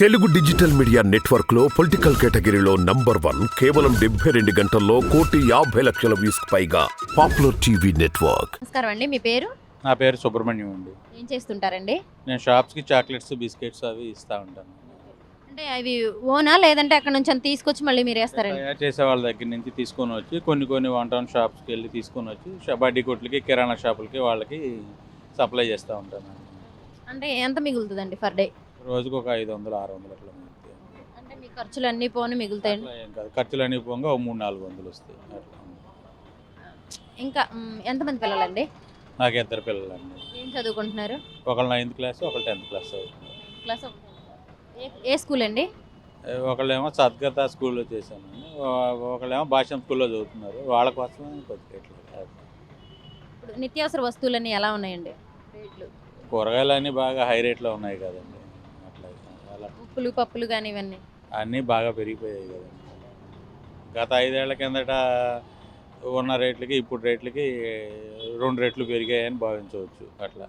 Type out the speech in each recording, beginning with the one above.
Telugu digital media network లో political కేటగిరీలో number 1 కేవలం 72 గంటల్లో 1,50,00,000 వ్యూస్ పైగా పాపులర్ టీవీ నెట్వర్క్. నమస్కారం అండి, మీ పేరు? నా పేరు సుబ్రహ్మణ్యం అండి. ఏం చేస్తుంటారండి? నేను షాప్స్కి చాక్లెట్స్ బిస్కెట్స్ అవి ఇస్తూ ఉంటాను. అంటే అవి ఓనా లేదంటే అక్కడ నుంచి అని తీసుకొచ్చి మళ్ళీ మీరు వేస్తారండి? తయారు చేసే వాళ్ళ దగ్గర నుంచి తీసుకొని వచ్చి కొన్ని వన్ టౌన్ షాప్స్కి వెళ్ళి తీసుకొని వచ్చి బడ్డీ కొట్లకి కిరాణా షాపులకి వాళ్ళకి సప్లై చేస్తూ ఉంటాను. అంటే ఎంత మిగులుతుందండి పర్ డే? రోజుకు ఒక 500-600 అట్లా మిగులుతాయి. అంటే మీ ఖర్చులు అన్నీ పోను మిగులుతాయండి? అట్లా ఏం కాదు, ఖర్చులు అన్నీ పోగా 300-400 వస్తాయి అట్లా. ఇంకా ఎంతమంది పిల్లలండి? నాకు 2 పిల్లలండి. ఏం చదువుకుంటున్నారు? ఒకళ్ళు 9th క్లాస్, ఒకళ్ళు 10th క్లాస్ చదువుతున్నారు. క్లాస్ ఏ స్కూల్ అండి? ఒకళ్ళేమో సద్గత స్కూల్లో చేశాను, ఒకళ్ళేమో భాషం స్కూల్లో చదువుతున్నారు. వాళ్ళ కోసం కొద్దిగా ఇప్పుడు నిత్యావసర వస్తువులన్నీ ఎలా ఉన్నాయండి రేట్లు? కూరగాయలు అన్నీ బాగా హై రేట్లో ఉన్నాయి కదండి. అట్లా అలా ఉప్పులు పప్పులు కానీ ఇవన్నీ అన్నీ బాగా పెరిగిపోయాయి కదండి. గత 5 ఏళ్ల కిందట ఉన్న రేట్లకి ఇప్పుడు రేట్లకి 2 రెట్లు పెరిగాయని భావించవచ్చు. అట్లా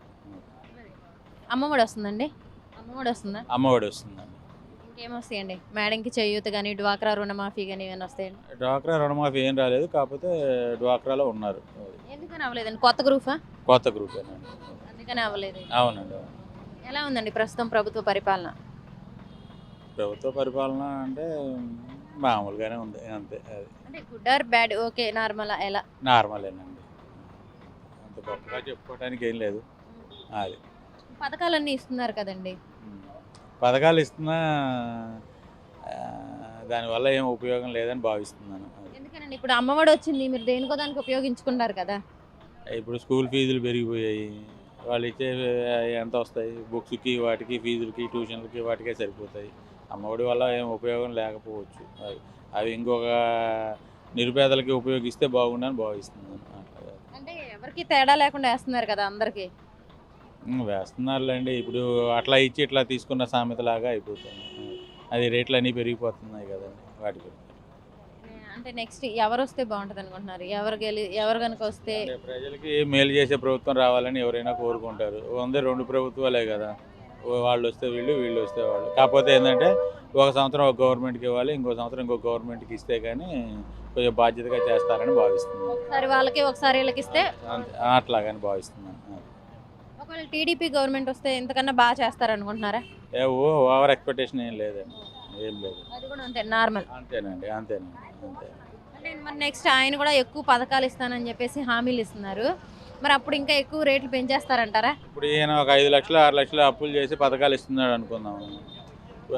అమ్మఒడి వస్తుందండి? అమ్మఒడి వస్తుందా? అమ్మఒడి వస్తుందండి. ఇంకేమొస్తాయండి? మేడంకి చేయూత కానీ డ్వాక్రా రుణమాఫీ కానీ ఏమైనా వస్తాయండి? డ్వాక్రా రుణమాఫీ ఏం రాలేదు, కాకపోతే డ్వాక్రాలో ఉన్నారు. ఎందుకని అవ్వలేదండి? కొత్త గ్రూపా? కొత్త గ్రూపేనండి. అందుకని అవ్వలేదు. అవునండి. ఎలా ఉందండి ప్రస్తుతం ప్రభుత్వ పరిపాలన? ప్రభుత్వ పరిపాలన అంటే మామూలుగానే ఉంది, అంతే. అది అంటే good or bad, okay normal ఎలా? నార్మలేనండి, అంత గొప్పగా చెప్పుకోవడానికి ఏం లేదు. అది పథకాలన్నీ ఇస్తున్నారు కదండి. పథకాలు ఇస్తున్నా దానివల్ల ఏం ఉపయోగం లేదని భావిస్తున్నాను. ఎందుకనండి ఇప్పుడు అమ్మఒడి వచ్చింది, మీరు దేనికో దానికి ఉపయోగించుకుంటారు కదా. ఇప్పుడు స్కూల్ ఫీజులు పెరిగిపోయాయి, వాళ్ళు ఇచ్చే ఎంత వస్తాయి, బుక్స్కి వాటికి ఫీజులకి ట్యూషన్లకి వాటికే సరిపోతాయి. అమ్మఒడి వల్ల ఏం ఉపయోగం లేకపోవచ్చు. అవి ఇంకొక నిరుపేదలకి ఉపయోగిస్తే బాగుండని భావిస్తున్నాను. అంటే ఎవరికి తేడా లేకుండా వేస్తున్నారు కదా అందరికి. వేస్తున్నారులేండి, ఇప్పుడు అట్లా ఇచ్చి ఇట్లా తీసుకున్న సామెతలాగా అయిపోతుంది. అది రేట్లు అన్నీ పెరిగిపోతున్నాయి కదండి వాటికి. అంటే నెక్స్ట్ ఎవరు వస్తే బాగుంటుంది అనుకుంటున్నారు? ఎవరు కనుక వస్తే? ప్రజలకి మేలు చేసే ప్రభుత్వం రావాలని ఎవరైనా కోరుకుంటారు. 2 ప్రభుత్వాలే కదా, వాళ్ళు వస్తే వీళ్ళు వస్తే వాళ్ళు. కాకపోతే ఏంటంటే ఒక సంవత్సరం ఒక గవర్నమెంట్కి ఇవ్వాలి, ఇంకో సంవత్సరం ఇంకో గవర్నమెంట్కి ఇస్తే కానీ కొంచెం బాధ్యతగా చేస్తారని భావిస్తున్నాను. ఒకసారి వాళ్ళకి ఒకసారి వీళ్ళకి ఇస్తే అట్లాగని భావిస్తున్నాను. ఒకవేళ టీడీపీ గవర్నమెంట్ వస్తే ఇంతకన్నా బాగా చేస్తారనుకుంటున్నారా? ఓవర్ ఎక్స్పెక్టేషన్ ఏం లేదండి, ఏం లేదు. అది కూడా అంతే నార్మల్? అంతే. అంటే మరి నెక్స్ట్ ఆయన కూడా ఎక్కువ పథకాలు ఇస్తానని చెప్పేసి హామీలు ఇస్తున్నారు, మరి అప్పుడు ఇంకా ఎక్కువ రేట్లు పెంచేస్తారంటారా? ఇప్పుడు ఈయన ఒక 5 లక్షలు 6 లక్షలు అప్పులు చేసి పథకాలు ఇస్తున్నాడు అనుకుందాము.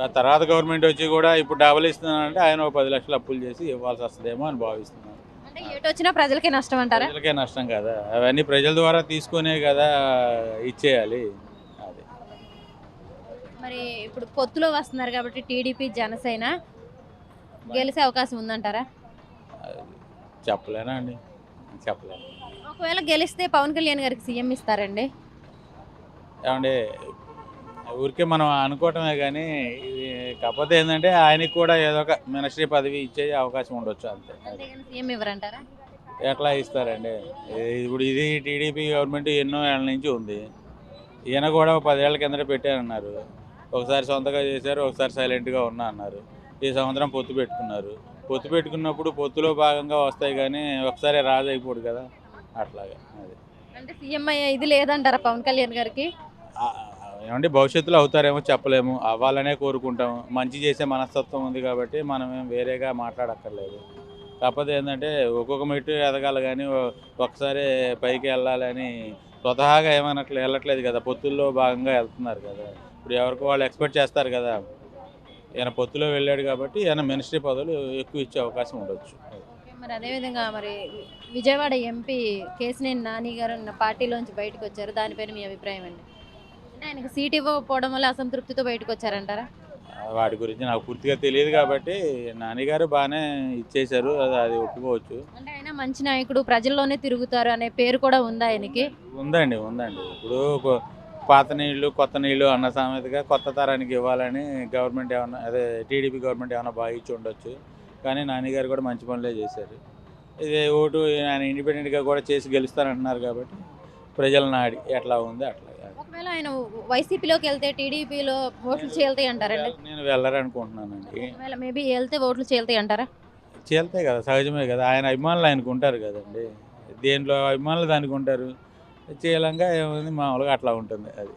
ఆ తర్వాత గవర్నమెంట్ వచ్చి కూడా ఇప్పుడు డబుల్ ఇస్తున్నానంటే ఆయన ఒక 10 లక్షలు అప్పులు చేసి ఇవ్వాల్సి వస్తుందేమో అని భావిస్తున్నాను. అంటే ఎటు వచ్చినా ప్రజలకే నష్టం అంటారా? ప్రజలకే నష్టం కదా, అవన్నీ ప్రజల ద్వారా తీసుకునే కదా ఇచ్చేయాలి. అది మరి ఇప్పుడు పొత్తులో వస్తున్నారు కాబట్టి టీడీపీ జనసేన గెలిచే అవకాశం ఉందంటారా? చెప్పలేను. ఒకవేళ గెలిస్తే పవన్ కళ్యాణ్ గారికి సీఎం ఇస్తారండి? ఏమంటే ఊరికే మనం అనుకోవటమే కానీ, కాకపోతే ఏంటంటే ఆయనకి కూడా ఏదో ఒక మినిస్ట్రీ పదవి ఇచ్చే అవకాశం ఉండొచ్చు, అంతే. అంతేగాని సీఎం ఇవ్వరంటారా? ఎట్లా ఇస్తారండి? ఇప్పుడు ఇది టీడీపీ గవర్నమెంట్ ఎన్నో ఏళ్ళ నుంచి ఉంది. ఈయన కూడా 10 ఏళ్ల కిందట పెట్టారన్నారు. ఒకసారి సొంతగా చేశారు, ఒకసారి సైలెంట్గా ఉన్నా అన్నారు. ఈ సంవత్సరం పొత్తు పెట్టుకున్నారు. పొత్తు పెట్టుకున్నప్పుడు పొత్తులో భాగంగా వస్తాయి కానీ ఒకసారి రాజు అయిపోడు కదా, అట్లాగా. అది అంటే సీఎం అయ్యే ఇది లేదంటారా పవన్ కళ్యాణ్ గారికి? ఏమంటే భవిష్యత్తులో అవుతారేమో చెప్పలేము, అవ్వాలనే కోరుకుంటాము. మంచి చేసే మనస్తత్వం ఉంది కాబట్టి మనం ఏం వేరేగా మాట్లాడక్కర్లేదు. కాకపోతే ఏంటంటే ఒక్కొక్క మెట్టు ఎదగాలి కానీ ఒకసారి పైకి వెళ్ళాలని స్వతహాగా వెళ్ళట్లేదు కదా, పొత్తుల్లో భాగంగా వెళ్తున్నారు కదా. ఇప్పుడు ఎవరికి వాళ్ళు ఎక్స్పెక్ట్ చేస్తారు కదా, ఈయన పొత్తులో వెళ్ళాడు కాబట్టి ఈయన మినిస్ట్రీ పదవులు ఎక్కువ ఇచ్చే అవకాశం ఉండొచ్చు. మరి అదేవిధంగా మరి విజయవాడ ఎంపీ కేసినేని నాని గారు పార్టీలోంచి బయటకు వచ్చారు, దానిపైన మీ అభిప్రాయం అండి? అంటే ఆయనకు సీట్ ఇవ్వకపోవడం వల్ల అసంతృప్తితో బయటకు వచ్చారంటారా? వాటి గురించి నాకు పూర్తిగా తెలియదు కాబట్టి నాన్నగారు బాగానే ఇచ్చేశారు, అది ఒప్పుకోవచ్చు. అంటే ఆయన మంచి నాయకుడు, ప్రజల్లోనే తిరుగుతారు అనే పేరు కూడా ఉందా ఆయనకి? ఉందండి. ఇప్పుడు పాత నీళ్ళు కొత్త నీళ్ళు అన్న సామెతగా కొత్త తరానికి ఇవ్వాలని గవర్నమెంట్ ఏమన్నా, అదే టీడీపీ గవర్నమెంట్ ఏమైనా బాగా ఇచ్చి ఉండొచ్చు. కానీ నాన్నగారు కూడా మంచి పనులే చేశారు. ఇదే ఓటు ఆయన ఇండిపెండెంట్గా కూడా చేసి గెలుస్తారంటున్నారు కాబట్టి ప్రజల నాడి ఎట్లా ఉంది అట్లా. ఒకవేళ ఒకవేళ ఆయన వైసీపీలోకి వెళ్తే టీడీపీలో ఓట్లు చీల్తాయి అంటారండి? నేను వెళ్ళరనుకుంటున్నానండి. ఒకవేళ మేబీ వెళ్తే ఓట్లు చీల్తాయి అంటారా? చీల్తాయి కదా, సహజమే కదా. ఆయన అభిమానులు ఆయనకు ఉంటారు కదండి. దేంట్లో అభిమానులు దానికి ఉంటారు. చీలంగా ఏముంది, మామూలుగా అట్లా ఉంటుంది అది.